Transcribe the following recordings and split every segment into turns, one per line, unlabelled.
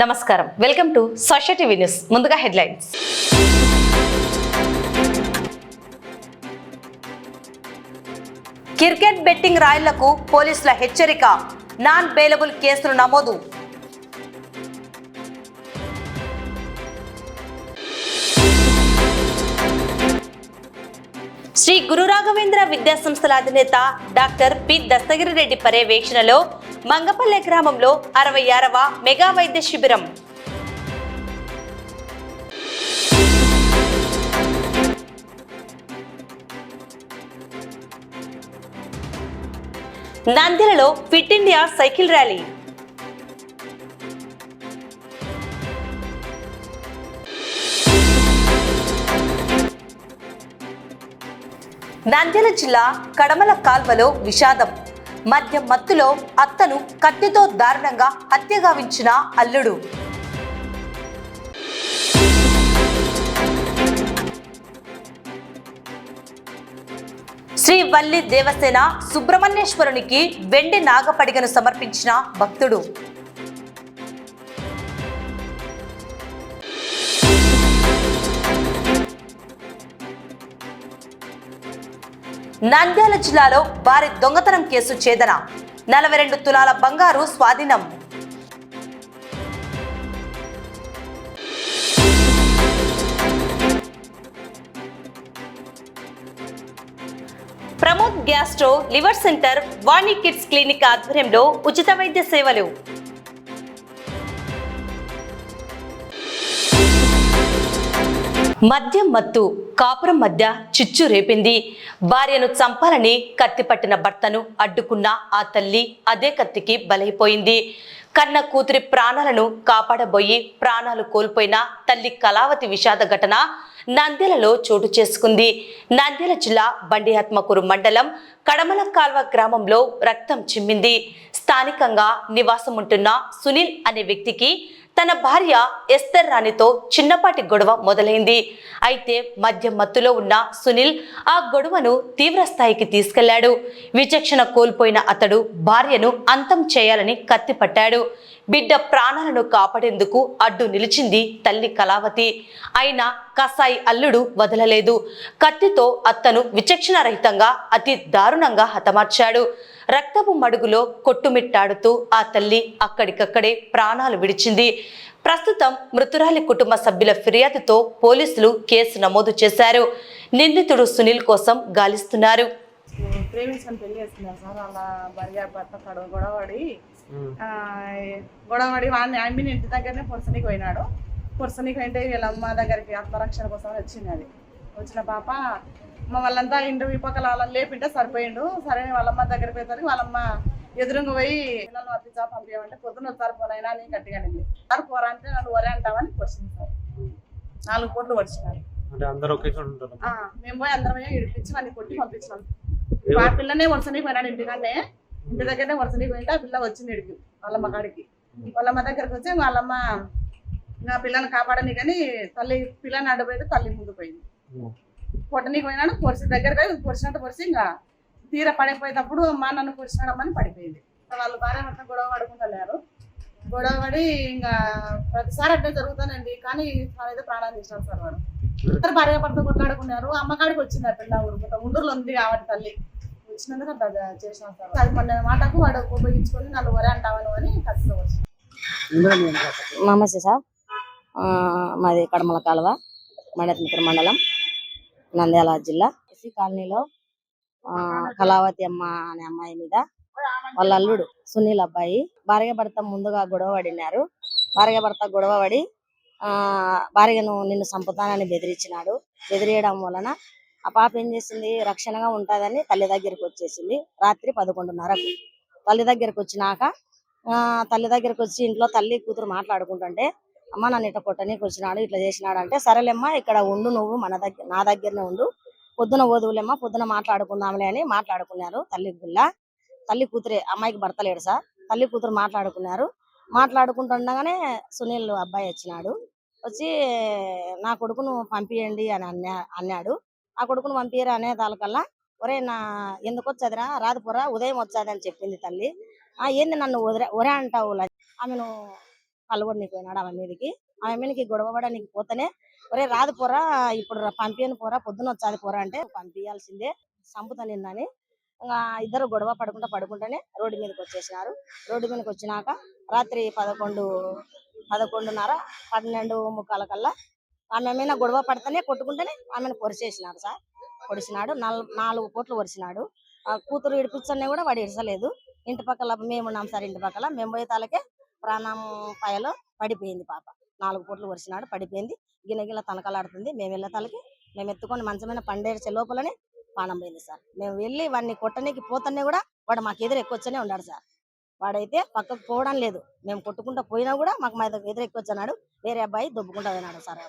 నమస్కారం, welcome to Sakshi TV news. ముందుగా headlines. Cricket betting రాయుళ్లకు పోలీసుల హెచ్చరిక, నాన్ బెయిలబుల్ కేసులు నమోదు. శ్రీ గురు రాఘవేంద్ర విద్యాసంస్థల అధినేత డాక్టర్ పి దస్తగిరి రెడ్డి పర్యవేక్షణలో మంగపల్లె గ్రామంలో 66వ మెగా వైద్య శిబిరం. నంద్యాలలో fit India cycle rally. Nandyal జిల్లా కడమల కాల్వలో విషాదం. మద్యం మత్తులో అత్తను కత్తితో దారుణంగా హత్యగావించిన అల్లుడు. శ్రీ వల్లి దేవసేన సుబ్రహ్మణ్యేశ్వరునికి వెండి నాగపడిగను సమర్పించిన భక్తుడు. నంద్యాల జిల్లాలో భారీ దొంగతనం కేసు ఛేదన, 42 తులాల బంగారు స్వాధీనం. ప్రమోద్ గ్యాస్ట్రో లివర్ సెంటర్, వాణి కిడ్స్ క్లినిక్ ఆధ్వర్యంలో ఉచిత వైద్య సేవలు. మద్యం మత్తు కాపురం మధ్య చిచ్చు రేపింది. భార్యను చంపాలని కత్తిపట్టిన భర్తను అడ్డుకున్న ఆ తల్లి అదే కత్తికి బలైపోయింది. కన్న కూతురి ప్రాణాలను కాపాడబోయి ప్రాణాలు కోల్పోయిన తల్లి కళావతి విషాద ఘటన నంద్యాలలో చోటు చేసుకుంది. నంద్యాల జిల్లా బండిఆత్మకూరు మండలం కడమల కాల్వ గ్రామంలో రక్తం చిమ్మింది. స్థానికంగా నివాసం ఉంటున్న సునీల్ అనే వ్యక్తికి తన భార్య ఎస్తర్ రాణితో చిన్నపాటి గొడవ మొదలైంది. అయితే మద్యం మత్తులో ఉన్న సునీల్ ఆ గొడవను తీవ్ర స్థాయికి తీసుకెళ్లాడు. విచక్షణ కోల్పోయిన అతడు భార్యను అంతం చేయాలని కత్తి పట్టాడు. బిడ్డ ప్రాణాలను కాపాడేందుకు అడ్డు నిలిచింది తల్లి కళావతి. అయినా కసాయి అల్లుడు వదలలేదు. కత్తితో అత్తను విచక్షణ రహితంగా అతి దారుణంగా హతమార్చాడు. రక్తపు మడుగులో కొట్టుమిట్టాడుతూ ఆ తల్లి అక్కడికక్కడే ప్రాణాలు విడిచింది. ప్రస్తుతం మృతురాలి కుటుంబ సభ్యుల ఫిర్యాదుతో పోలీసులు కేసు నమోదు చేశారు. నిందితుడు సునీల్ కోసం గాలిస్తున్నారు.
ప్రేమించుకొని పెళ్లి చేసుకున్నారు సార్. అలా భార్య భర్త గొడవడి వాడిని ఆమె ఇంటి దగ్గరనే పొరసనికి పోయినాడు. పొరసనికి పోయింటే వీళ్ళ అమ్మ దగ్గరికి ఆత్మరక్షణ కోసం వచ్చింది. అది వచ్చిన పాప వాళ్ళంతా ఇంటి విపక్కల వాళ్ళని లేపింటే సరిపోయిండు. సరే వాళ్ళమ్మ దగ్గరికి పోయేసరికి వాళ్ళమ్మ ఎదురుగా పోయి పిల్లలు అతిచా పంపించమంటే పొద్దున్న ఒకసారి పోనైనా అని గట్టిగా అనింది. సార్ పోరా అంటే నన్ను వరే అంటామని వచ్చింది సార్. 4 కోట్లు వచ్చినారు. మేము పోయి అందరం ఇడిపించి వాడిని కొట్టి పంపించినాం. ఆ పిల్లనే వరుసనికి పోయినాడు. ఇంటికాన్నే ఇంటి దగ్గరనే వరుసనికి పోయింటే ఆ పిల్ల వచ్చింది ఇడికి వాళ్ళమ్మ కాడికి. వాళ్ళమ్మ దగ్గరికి వచ్చి వాళ్ళమ్మ ఇంకా పిల్లని కాపాడని కానీ తల్లి పిల్లని అడ్డుపోయింది. తల్లి ముందు పోయింది. పొట్టనీకి పోయినాడు. పొరిసి దగ్గరకి పొరిచినట్టు పొరిసి ఇంకా తీర పడిపోయేటప్పుడు అమ్మ నన్ను పొరిచినాడమ్మని పడిపోయింది. వాళ్ళు భార్య భర్త గొడవ పడుకుంటున్నారు. గొడవ పడి ఇంకా ప్రతిసారి అట్లే జరుగుతానండి. కానీ అయితే ప్రాణాలు తీసినారు సార్. వాడు ఇద్దరు భార్య భర్త కొట్లాడుకున్నారు. అమ్మకాడికి వచ్చింది ఆ పిల్ల. ఊళ్ళో ఉంది కాబట్టి తల్లి వచ్చినందుకు అట్లా చేసినాం సార్. అది మొన్న మాటకు వాడు ఉపయోగించుకొని నన్ను వరే అంటావను అని ఖచ్చితంగా వచ్చింది.
నమస్తే సార్. మాది కడమల కాలువ బండిఆత్మకూరు మండలం నంద్యాల జిల్లా. ఎస్సీ కాలనీలో కళావతి అమ్మ అనే అమ్మాయి మీద వాళ్ళ అల్లుడు సునీల్ అబ్బాయి భార్య భర్త ముందుగా గొడవ పడినారు. భార్య భర్త గొడవ పడి భార్యను నిన్ను చంపుతానని బెదిరించినాడు. బెదిరియడం వలన ఆ పాప ఏం చేసింది, రక్షణగా ఉంటుందని తల్లి దగ్గరికి వచ్చేసింది. రాత్రి 11:30కు తల్లి దగ్గరికి వచ్చినాక తల్లి దగ్గరికి వచ్చి ఇంట్లో తల్లి కూతురు మాట్లాడుకుంటుంటే అమ్మ నన్ను ఇట్లా కొట్టనీకి వచ్చినాడు, ఇట్లా చేసినాడు అంటే సరేలేమ్మా ఇక్కడ ఉండు, నువ్వు నా దగ్గరనే ఉండు, పొద్దున వదువులేమ్మా, పొద్దున మాట్లాడుకుందాంలే అని మాట్లాడుకున్నారు. తల్లి కూతురే, అమ్మాయికి భర్త లేడు సార్. తల్లి కూతురు మాట్లాడుకున్నారు. మాట్లాడుకుంటుండగానే సునీల్ అబ్బాయి వచ్చినాడు. వచ్చి నా కొడుకును పంపియండి అని అన్నాడు. ఆ కొడుకును పంపియరు అనే దానికల్లా ఒరే నా ఎందుకు వచ్చేదిరా, రాదు పోరా, ఉదయం వచ్చేది అని చెప్పింది తల్లి. ఏంది నన్ను ఒరే అంటావు, ఆమెను కళ్ళు కూడా నీకు పోయినాడు ఆమె మీదకి గొడవ పడడానికి పోతేనే ఒరే రాదు పోరా ఇప్పుడు పంపియను పోరా పొద్దున వచ్చాది పోరా అంటే పంపించాల్సిందే చంపుతా నిన్నని ఇంకా ఇద్దరు గొడవ పడుకుంటేనే రోడ్డు మీదకి వచ్చేసినారు. రోడ్డు మీదకి వచ్చినాక రాత్రి 11:30 12:45 కల్లా ఆమె మీద గొడవ పడితేనే కొట్టుకుంటేనే ఆమెను పొడిచేసినారు సార్. పొడిచినాడు 4 పోట్లు పొడిచినాడు. కూతురు ఇడిపించనే కూడా వాడు ఇడసలేదు. ఇంటి పక్కల మేము ఉన్నాం సార్. ఇంటి పక్కల మేము పోయే తాలకే ప్రాణం పాయలో పడిపోయింది పాప. 4 పోట్లు పొడిచినాడు, పడిపోయింది. గిన్నె తనకలాడుతుంది. మేము వెళ్ళే తాలకి మేము ఎత్తుకొని మంచమైన పండేర్చే లోపలనే ప్రాణం పోయింది సార్. మేము వెళ్ళి వాడిని కొట్టడానికి పోతనే కూడా వాడు మాకు ఎదురు ఎక్కువచ్చానే ఉన్నాడు సార్. వాడైతే పక్కకు పోవడం లేదు. మేము కొట్టుకుంటూ పోయినా కూడా మాకు మా ఎదురు ఎక్కువచ్చాడు. వేరే అబ్బాయి దొబ్బుకుంటూ పోయినాడు సార్.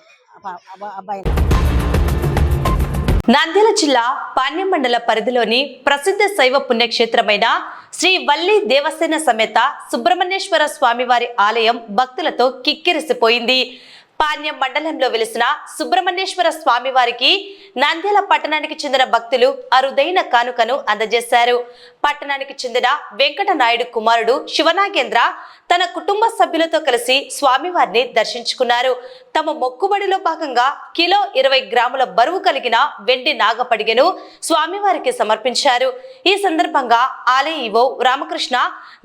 అబ్బాయి
నంద్యాల జిల్లా పాణ్యం మండల పరిధిలోని ప్రసిద్ధ శైవ పుణ్యక్షేత్రమైన శ్రీ వల్లి దేవసేన సమేత సుబ్రహ్మణ్యేశ్వర స్వామివారి ఆలయం భక్తులతో కిక్కిరిసిపోయింది. పాణ్యం మండలంలో వెలిసిన సుబ్రహ్మణ్యేశ్వర స్వామి వారికి నంద్యాల పట్టణానికి చెందిన భక్తులు అరుదైన కానుకను అందజేశారు. పట్టణానికి చెందిన వెంకట నాయుడు కుమారుడు శివనాగేంద్ర తన కుటుంబ సభ్యులతో కలిసి స్వామివారిని దర్శించుకున్నారు. తమ మొక్కుబడిలో భాగంగా కిలో 20 గ్రాముల బరువు కలిగిన వెండి నాగపడిగను స్వామివారికి సమర్పించారు. ఈ సందర్భంగా ఆలయ ఈవో రామకృష్ణ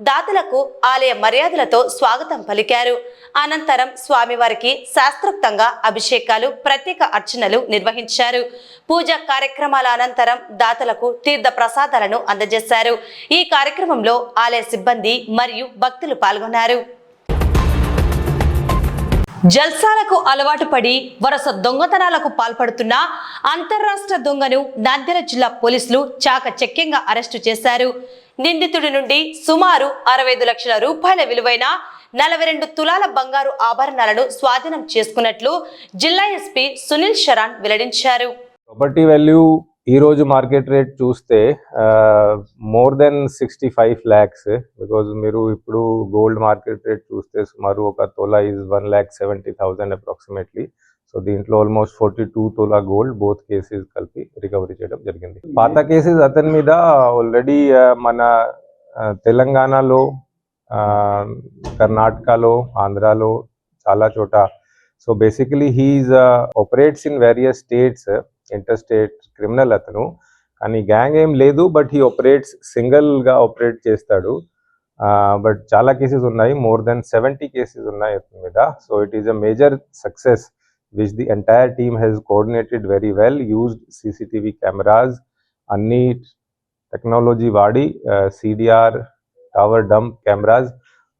దాతలకు ఆలయ మర్యాదలతో స్వాగతం పలికారు. అనంతరం స్వామివారికి శాస్త్రోక్తంగా అభిషేకాలు, ప్రత్యేక అర్చనలు నిర్వహించారు. పూజా కార్యక్రమాల అనంతరం దాతలకు తీర్థ ప్రసాదాలను అందజేశారు. ఈ కార్యక్రమంలో ఆలయ సిబ్బంది మరియు భక్తులు పాల్గొన్నారు. జల్సాలకు అలవాటు పడి వరుస దొంగతనాలకు పాల్పడుతున్న అంతర్రాష్ట్ర దొంగను నంద్యాల జిల్లా పోలీసులు చాకచక్యంగా అరెస్టు చేశారు. నిందితుడి నుండి సుమారు 65 లక్షల రూపాయల విలువైన 42 తులాల బంగారు ఆభరణాలను స్వాధీనం చేసుకున్నట్లు జిల్లా ఎస్పీ సునీల్ శరణ్ వెల్లడించారు.
ప్రాపర్టీ వాల్యూ ఈ రోజు మార్కెట్ రేట్ చూస్తే మోర్ దెన్ 65 lakhs. బికాజ్ మీరు ఇప్పుడు గోల్డ్ మార్కెట్ రేట్ చూస్తే సుమారు ఒక తోలా ఈజ్ 1,70,000 అప్రాక్సిమేట్లీ. సో దీంట్లో ఆల్మోస్ట్ 42 తోలా గోల్డ్ బోత్ కేసెస్ కలిపి రికవరీ చేయడం జరిగింది. పాత కేసెస్ అతని మీద ఆల్రెడీ మన తెలంగాణలో, కర్ణాటకలో, ఆంధ్రాలో చాలా చోట. So basically he is operates in various states, interstate criminal అతను. కానీ గ్యాంగ్ ఏం లేదు, బట్ హీ ఆపరేట్స్ సింగిల్గా ఆపరేట్ చేస్తాడు. బట్ చాలా కేసెస్ ఉన్నాయి, మోర్ దెన్ 70 కేసెస్ ఉన్నాయి అతని మీద. So it is a major success which the entire team has coordinated very well, used CCTV cameras, అన్ని టెక్నాలజీ వాడి CDR టవర్ డంప్ కెమెరాస్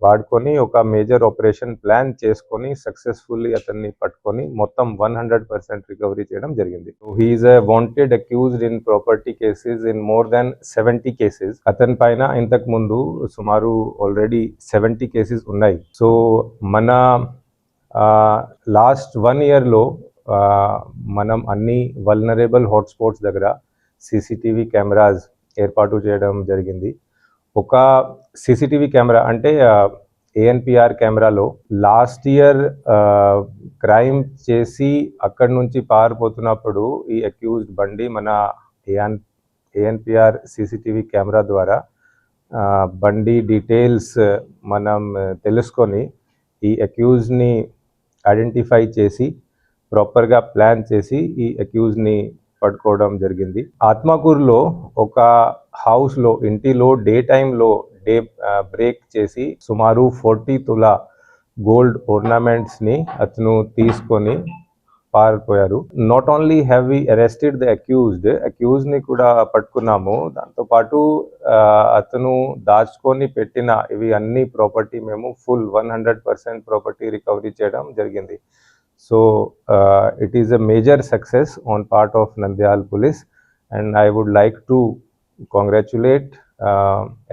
వాడుకొని ఒక మేజర్ ఆపరేషన్ ప్లాన్ చేసుకొని సక్సెస్ఫుల్లీ అతన్ని పట్టుకొని మొత్తం 100% రికవరీ చేయడం జరిగింది. He is a wanted accused in property cases in more than 70 cases. అతని పైన ఇంతకు ముందు సుమారు ఆల్రెడీ 70 కేసెస్ ఉన్నాయి. సో మన లాస్ట్ 1 yearలో మనం అన్ని వల్నరబుల్ హాట్స్పాట్స్ దగ్గర CCTV కెమెరాస్ ఏర్పాటు చేయడం జరిగింది. ఒక CCTV కెమెరా అంటే ANPR కెమెరాలో లాస్ట్ ఇయర్ క్రైమ్ చేసి అక్కడి నుంచి పారిపోతున్నప్పుడు ఈ అక్యూజ్డ్ బండి మన ANPR CCTV కెమెరా ద్వారా బండి డీటెయిల్స్ మనం తెలుసుకొని ఈ అక్యూజ్ని ఐడెంటిఫై చేసి ప్రాపర్గా ప్లాన్ చేసి ఈ అక్యూజ్ని పట్టుకోవడం జరిగింది. ఆత్మకూరులో ఒక హౌస్లో, ఇంటిలో డే బ్రేక్ చేసి సుమారు 40 తులా గోల్డ్ ఓర్నమెంట్స్ని అతను తీసుకొని పారిపోయారు. Not only have we arrested the అక్యూజ్ని కూడా పట్టుకున్నాము. దాంతోపాటు అతను దాచుకొని పెట్టిన ఇవి అన్ని ప్రాపర్టీ మేము ఫుల్ 100% ప్రాపర్టీ రికవరీ చేయడం జరిగింది. So it is a major success on part of Nandyal police, and I would like to congratulate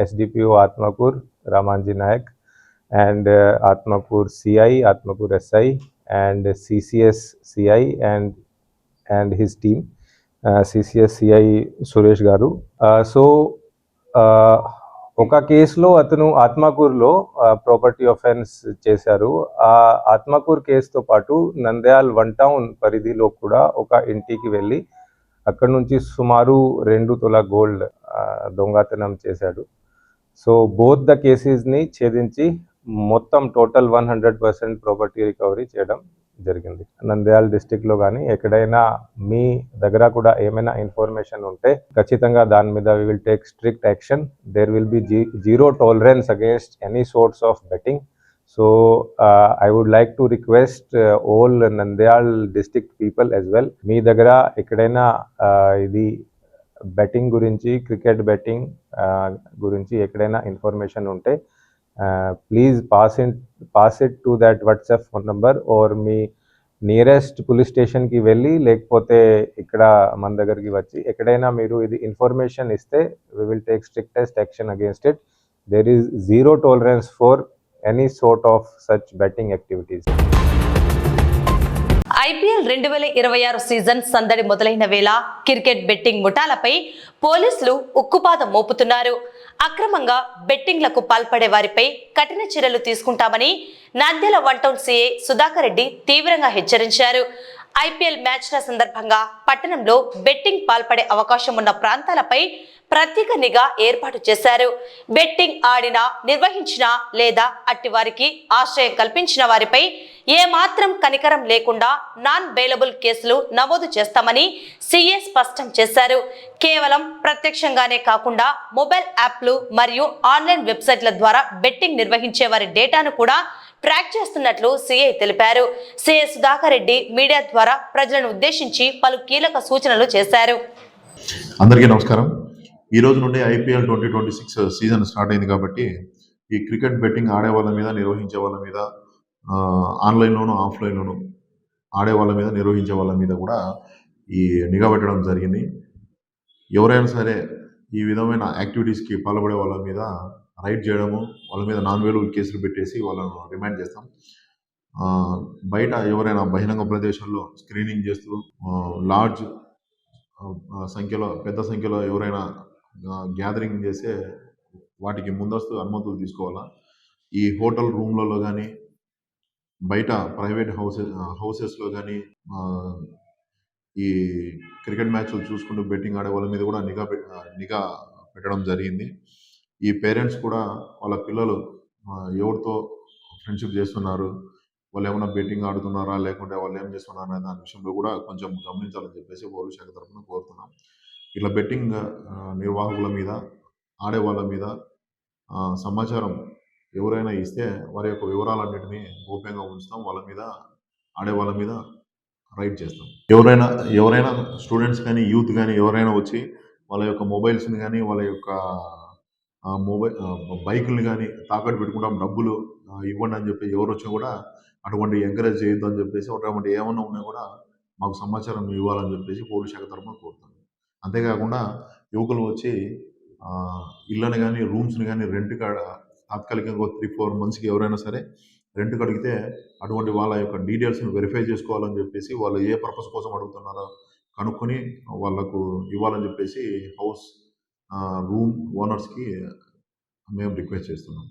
SDPO Atmakur Ramanji Nayak and Atmakur CI, Atmakur SI and CCS CI and his team, CCS CI Suresh Garu. So ఒక కేసులో అతను ఆత్మకూరులో property offence చేశారు. ఆ ఆత్మకూరు కేసుతో పాటు Nandyal 1 town పరిధిలో కూడా ఒక ఇంటికి వెళ్ళి అక్కడ నుంచి సుమారు 2 తులా గోల్డ్ దొంగతనం చేశాడు. సో బోత్ ద కేసెస్ని ఛేదించి మొత్తం టోటల్ 100% ప్రాపర్టీ రికవరీ చేయడం జరిగింది. నంద్యాల డిస్టిక్లో కానీ ఎక్కడైనా మీ దగ్గర కూడా ఏమైనా ఇన్ఫర్మేషన్ ఉంటే ఖచ్చితంగా దాని మీద we will take strict action. There will be zero tolerance against any sorts of betting. So I would like to request all Nandyal district people as well. మీ దగ్గర ఎక్కడైనా ఇది బెట్టింగ్ గురించి క్రికెట్ బెట్టింగ్ గురించి ఎక్కడైనా ఇన్ఫర్మేషన్ ఉంటే please pass it to that WhatsApp phone number or మీ nearest police స్టేషన్కి వెళ్ళి లేకపోతే ఇక్కడ మన దగ్గరికి వచ్చి ఎక్కడైనా మీరు ఇది ఇన్ఫర్మేషన్ ఇస్తే we will take strictest action against it. There is zero tolerance for any sort of such betting activities.
IPL 2026 season సందడి మొదలైన వేళ క్రికెట్ బెట్టింగ్ ముఠాలపై పోలీసులు ఉక్కుపాదం మోపుతున్నారు. అక్రమంగా బెట్టింగ్లకు పాల్పడే వారిపై కఠిన చర్యలు తీసుకుంటామని నంద్యాల 1 టౌన్ సిఐ సుధాకర్ రెడ్డి తీవ్రంగా హెచ్చరించారు. ఐపీఎల్ మ్యాచ్ల సందర్భంగా పట్టణంలో బెట్టింగ్ పాల్పడే అవకాశం ఉన్న ప్రాంతాలపై ప్రత్యేక నిఘా ఏర్పాటు చేశారు. బెట్టింగ్ ఆడినా నిర్వహించినా లేదా అట్టి వారికి ఆశ్రయం కల్పించిన వారిపై ఏమాత్రం కనికరం లేకుండా నాన్ బెయిలబుల్ కేసులు నమోదు చేస్తామని సీఏ స్పష్టం చేశారు. కేవలం ప్రత్యక్షంగానే కాకుండా మొబైల్ యాప్లు మరియు ఆన్లైన్ వెబ్సైట్ల ద్వారా బెట్టింగ్ నిర్వహించే వారి డేటాను కూడా ట్రాక్ చేస్తున్నట్లు సీఐ తెలిపారు. సీఐ సుధాకర్ రెడ్డి మీడియా ద్వారా ప్రజలను ఉద్దేశించి పలు కీలక సూచనలు చేశారు.
అందరికీ నమస్కారం. ఈ రోజు నుండి ఐపీఎల్ 2026 సీజన్ స్టార్ట్ అయింది కాబట్టి ఈ క్రికెట్ బెట్టింగ్ ఆడే వాళ్ళ మీద నిర్వహించే వాళ్ళ మీద ఆన్లైన్లోను ఆఫ్లైన్లోను ఆడే వాళ్ళ మీద నిర్వహించే వాళ్ళ మీద కూడా ఈ నిఘా పెట్టడం జరిగింది. ఎవరైనా సరే ఈ విధమైన యాక్టివిటీస్కి పాల్పడే వాళ్ళ మీద రైడ్ చేయడము, వాళ్ళ మీద నాన్ బెయిలబుల్ కేసులు పెట్టేసి వాళ్ళను రిమాండ్ చేస్తాం. బయట ఎవరైనా బహిరంగ ప్రదేశాల్లో స్క్రీనింగ్ చేస్తూ లార్జ్ సంఖ్యలో పెద్ద సంఖ్యలో ఎవరైనా గ్యాదరింగ్ చేస్తే వాటికి ముందస్తు అనుమతులు తీసుకోవాలా. ఈ హోటల్ రూమ్లలో కానీ బయట ప్రైవేట్ హౌసెస్లో కానీ ఈ క్రికెట్ మ్యాచ్లు చూసుకుంటూ బెట్టింగ్ ఆడే వాళ్ళ మీద కూడా నిఘా పెట్టడం జరిగింది. ఈ పేరెంట్స్ కూడా వాళ్ళ పిల్లలు ఎవరితో ఫ్రెండ్షిప్ చేస్తున్నారు, వాళ్ళు ఏమైనా బెట్టింగ్ ఆడుతున్నారా లేకుంటే వాళ్ళు ఏం చేస్తున్నారు అనే దాని విషయంలో కూడా కొంచెం గమనించాలని చెప్పేసి పోలీస్ శాఖ తరఫున కోరుతున్నాం. ఇట్లా బెట్టింగ్ నిర్వాహకుల మీద ఆడే వాళ్ళ మీద సమాచారం ఎవరైనా ఇస్తే వారి యొక్క వివరాలన్నింటినీ గోప్యంగా ఉంచుతాం. వాళ్ళ మీద ఆడే వాళ్ళ మీద రైడ్ చేస్తాం. ఎవరైనా స్టూడెంట్స్ కానీ యూత్ కానీ ఎవరైనా వచ్చి వాళ్ళ యొక్క మొబైల్స్ని కానీ వాళ్ళ యొక్క బైకుల్ని కానీ తాకట్టు పెట్టుకుంటాం, డబ్బులు ఇవ్వండి అని చెప్పి ఎవరు వచ్చినా కూడా అటువంటి ఎంకరేజ్ చేయొద్దు అని చెప్పేసి అటువంటి ఏమన్నా ఉన్నా కూడా మాకు సమాచారం ఇవ్వాలని చెప్పేసి పోలీస్ శాఖ తరఫున కోరుతాను. అంతేకాకుండా యువకులు వచ్చి ఇళ్ళని కానీ రూమ్స్ని కానీ రెంట్కి తాత్కాలికంగా 3-4 monthsకి ఎవరైనా సరే రెంట్కి అడిగితే అటువంటి వాళ్ళ యొక్క డీటెయిల్స్ని వెరిఫై చేసుకోవాలని చెప్పేసి వాళ్ళు ఏ పర్పస్ కోసం అడుగుతున్నారో కనుక్కొని వాళ్ళకు ఇవ్వాలని చెప్పేసి హౌస్ రూమ్ ఓనర్స్కి మేము రిక్వెస్ట్ చేస్తున్నాం.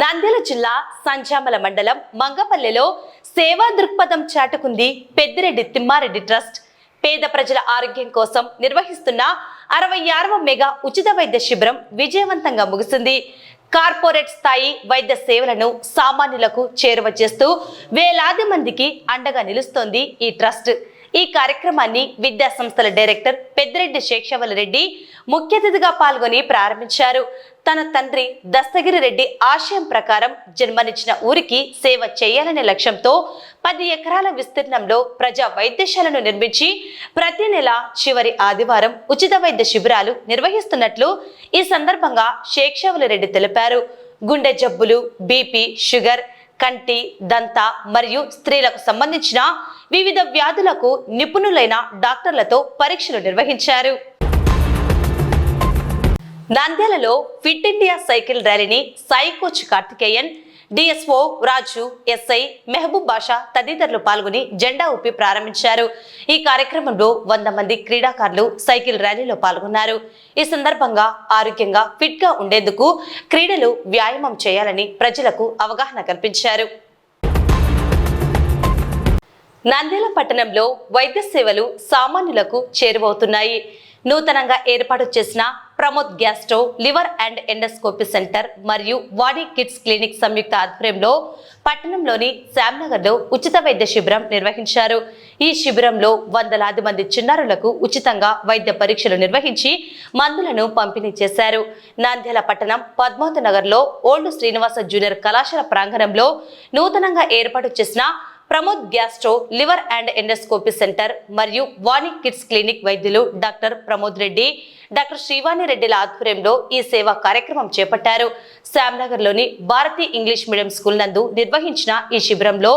నంద్యాల జిల్లా సంజామల మండలం మంగపల్లెలో సేవా దృక్పథం చాటుకుంది పెద్దిరెడ్డి తిమ్మారెడ్డి ట్రస్ట్. పేద ప్రజల ఆరోగ్యం కోసం నిర్వహిస్తున్న 66వ మెగా ఉచిత వైద్య శిబిరం విజయవంతంగా ముగిసింది. కార్పొరేట్ స్థాయి వైద్య సేవలను సామాన్యులకు చేరువ చేస్తూ వేలాది మందికి అండగా నిలుస్తోంది ఈ ట్రస్ట్. ఈ కార్యక్రమాన్ని విద్యా సంస్థల డైరెక్టర్ పెద్దిరెడ్డి శేషవల్ రెడ్డి ముఖ్య అతిథిగా పాల్గొని ప్రారంభించారు. తన తండ్రి దస్తగిరి రెడ్డి ఆశయం ప్రకారం జన్మనిచ్చిన ఊరికి సేవ చేయాలనే లక్ష్యంతో 10 ఎకరాల విస్తీర్ణంలో ప్రజా వైద్యశాలను నిర్మించి ప్రతి నెల చివరి ఆదివారం ఉచిత వైద్య శిబిరాలు నిర్వహిస్తున్నట్లు ఈ సందర్భంగా శేషవల్ రెడ్డి తెలిపారు. గుండె జబ్బులు, బీపీ, షుగర్, కంటి, దంత మరియు స్త్రీలకు సంబంధించిన వివిధ వ్యాధులకు నిపుణులైన డాక్టర్లతో పరీక్షలు నిర్వహించారు. నంద్యాలలో ఫిట్ ఇండియా సైకిల్ ర్యాలీని సాయి కోచ్ కార్తికేయన్, డిఎస్ఓ రాజు, ఎస్ఐ మెహబూబ్ బాషా తదితరులు పాల్గొని జెండా ఊపి ప్రారంభించారు. ఈ కార్యక్రమంలో 100 మంది క్రీడాకారులు సైకిల్ ర్యాలీలో పాల్గొన్నారు. ఈ సందర్భంగా ఆరోగ్యంగా ఫిట్ గా ఉండేందుకు క్రీడలు, వ్యాయామం చేయాలని ప్రజలకు అవగాహన కల్పించారు. నంద్యాల పట్టణంలో వైద్య సేవలు సామాన్యులకు చేరువవుతున్నాయి. నూతనంగా ఏర్పాటు చేసిన Pramod gastro liver and endoscopy centre మరియు వాణి కిడ్స్ క్లినిక్ సంయుక్త ఆధ్వర్యంలో పట్టణంలోని శ్యామ్నగర్లో ఉచిత వైద్య శిబిరం నిర్వహించారు. ఈ శిబిరంలో వందలాది మంది చిన్నారులకు ఉచితంగా వైద్య పరీక్షలు నిర్వహించి మందులను పంపిణీ చేశారు. నంద్యాల పట్టణం పద్మావతి నగర్లో ఓల్డ్ శ్రీనివాస జూనియర్ కళాశాల ప్రాంగణంలో నూతనంగా ఏర్పాటు చేసిన Pramod gastro liver and endoscopy centre మరియు వాణి కిడ్స్ క్లినిక్ వైద్యులు డాక్టర్ ప్రమోద్ రెడ్డి, డాక్టర్ శ్రీవాణి రెడ్డిల ఆధ్వర్యంలో ఈ సేవా కార్యక్రమం చేపట్టారు. శ్యామ్నగర్లోని భారతీ ఇంగ్లీష్ మీడియం స్కూల్ నందు నిర్వహించిన ఈ శిబిరంలో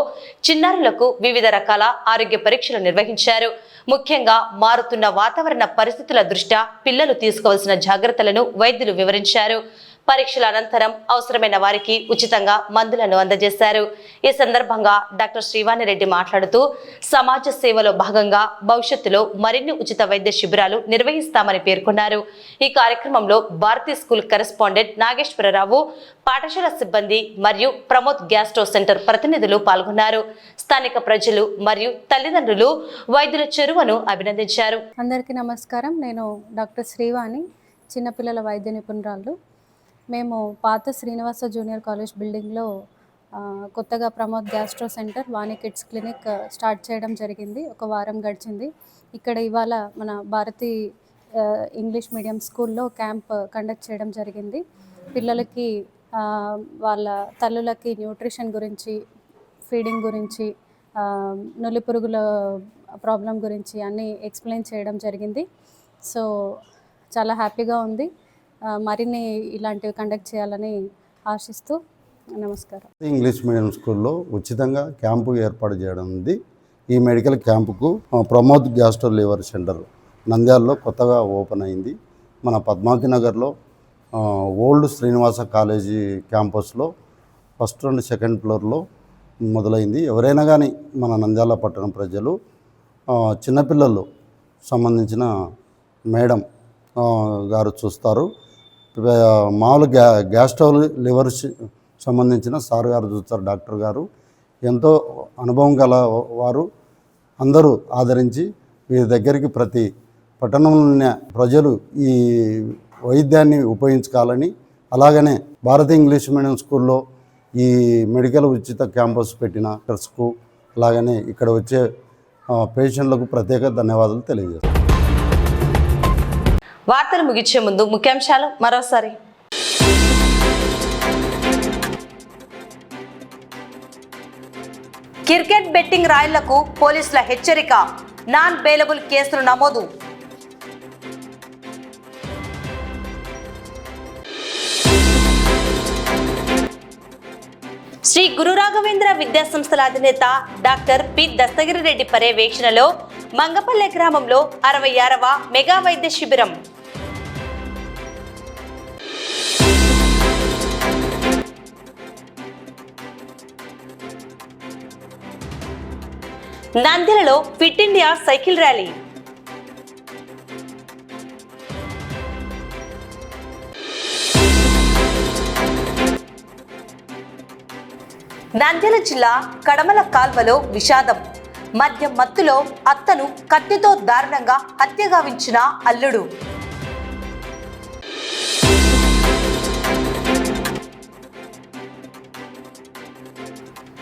చిన్నారులకు వివిధ రకాల ఆరోగ్య పరీక్షలు నిర్వహించారు. ముఖ్యంగా మారుతున్న వాతావరణ పరిస్థితుల దృష్ట్యా పిల్లలు తీసుకోవాల్సిన జాగ్రత్తలను వైద్యులు వివరించారు. పరీక్షల అనంతరం అవసరమైన వారికి ఉచితంగా మందులను అందజేశారు. ఈ సందర్భంగా డాక్టర్ శ్రీవాణి రెడ్డి మాట్లాడుతూ సమాజ సేవలో భాగంగా భవిష్యత్తులో మరిన్ని ఉచిత వైద్య శిబిరాలు నిర్వహిస్తామని పేర్కొన్నారు. ఈ కార్యక్రమంలో భారతీ స్కూల్ కరెస్పాండెంట్ నాగేశ్వరరావు, పాఠశాల సిబ్బంది మరియు ప్రమోద్ గ్యాస్ట్రో సెంటర్ ప్రతినిధులు పాల్గొన్నారు. స్థానిక ప్రజలు మరియు తల్లిదండ్రులు వైద్యుల చొరవను అభినందించారు.
అందరికీ నమస్కారం. నేను డాక్టర్ శ్రీవాణి, చిన్నపిల్లల వైద్య నిపుణురాలు. మేము పాత శ్రీనివాస జూనియర్ కాలేజ్ బిల్డింగ్లో కొత్తగా ప్రమోద్ గ్యాస్ట్రో సెంటర్, వాణి కిడ్స్ క్లినిక్ స్టార్ట్ చేయడం జరిగింది. ఒక వారం గడిచింది. ఇక్కడ ఇవాళ మన భారతీ ఇంగ్లీష్ మీడియం స్కూల్లో క్యాంప్ కండక్ట్ చేయడం జరిగింది. పిల్లలకి వాళ్ళ తల్లులకి న్యూట్రిషన్ గురించి, ఫీడింగ్ గురించి, నులి పురుగుల ప్రాబ్లం గురించి అన్నీ ఎక్స్ప్లెయిన్ చేయడం జరిగింది. సో చాలా హ్యాపీగా ఉంది. మరిన్ని ఇలాంటివి కండక్ట్ చేయాలని ఆశిస్తూ నమస్కారం.
ఇంగ్లీష్ మీడియం స్కూల్లో ఉచితంగా క్యాంపు ఏర్పాటు చేయడం ఉంది. ఈ మెడికల్ క్యాంపుకు ప్రమోద్ గ్యాస్ట్రో లివర్ సెంటర్ నంద్యాలలో కొత్తగా ఓపెన్ అయింది. మన పద్మావతి నగర్లో ఓల్డ్ శ్రీనివాస కాలేజీ క్యాంపస్లో ఫస్ట్ అండ్ సెకండ్ ఫ్లోర్లో మొదలైంది. ఎవరైనా కానీ మన నంద్యాల పట్టణ ప్రజలు, చిన్నపిల్లలు సంబంధించిన మేడం గారు చూస్తారు. మామూలు గ్యాస్ట్రో లివర్ సంబంధించిన సార్ గారు చూస్తారు. డాక్టర్ గారు ఎంతో అనుభవం గల వారు. అందరూ ఆదరించి వీరి దగ్గరికి ప్రతి పట్టణంలోని ప్రజలు ఈ వైద్యాన్ని ఉపయోగించుకోవాలని, అలాగనే భారతీయ ఇంగ్లీష్ మీడియం స్కూల్లో ఈ మెడికల్ ఉచిత క్యాంపస్ పెట్టిన డాక్టర్స్కు, అలాగనే ఇక్కడ వచ్చే పేషెంట్లకు ప్రత్యేక ధన్యవాదాలు తెలియజేస్తాను.
వార్తలు ముగించే ముందు ముఖ్యాంశాలు మరోసారి. క్రికెట్ బెట్టింగ్ రాయుళ్లకు పోలీసుల హెచ్చరిక, నాన్ బెయిలబుల్ కేసులు నమోదు. శ్రీ గురు రాఘవేంద్ర విద్యా సంస్థల అధినేత డాక్టర్ పి దస్తగిరి రెడ్డి పర్యవేక్షణలో మంగపల్లె గ్రామంలో 66వ మెగా వైద్య శిబిరం. నంద్యాలలో fit India cycle rally. Nandyal జిల్లా కడమల కాల్వలో విషాదం. మద్యం మత్తులో అత్తను కత్తితో దారుణంగా హత్యగావించిన అల్లుడు.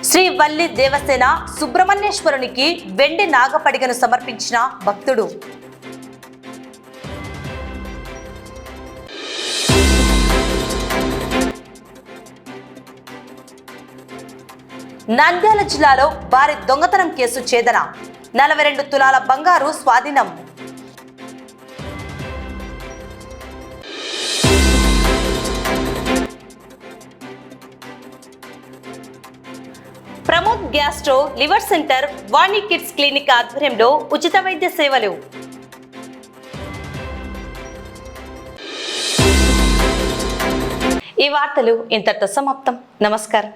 శ్రీ వల్లి దేవసేన సుబ్రహ్మణ్యేశ్వరునికి వెండి నాగపడిగను సమర్పించిన భక్తుడు. నంద్యాల జిల్లాలో భారీ దొంగతనం కేసు ఛేదన, 42 తులాల బంగారు స్వాధీనం. ప్రమోద్ గ్యాస్ట్రో లివర్ సెంటర్, వాణి కిడ్స్ క్లినిక్ ఆధ్వర్యంలో ఉచిత వైద్య సేవలు. ఈ వార్తలు ఇంతటితో సమాప్తం. నమస్కారం.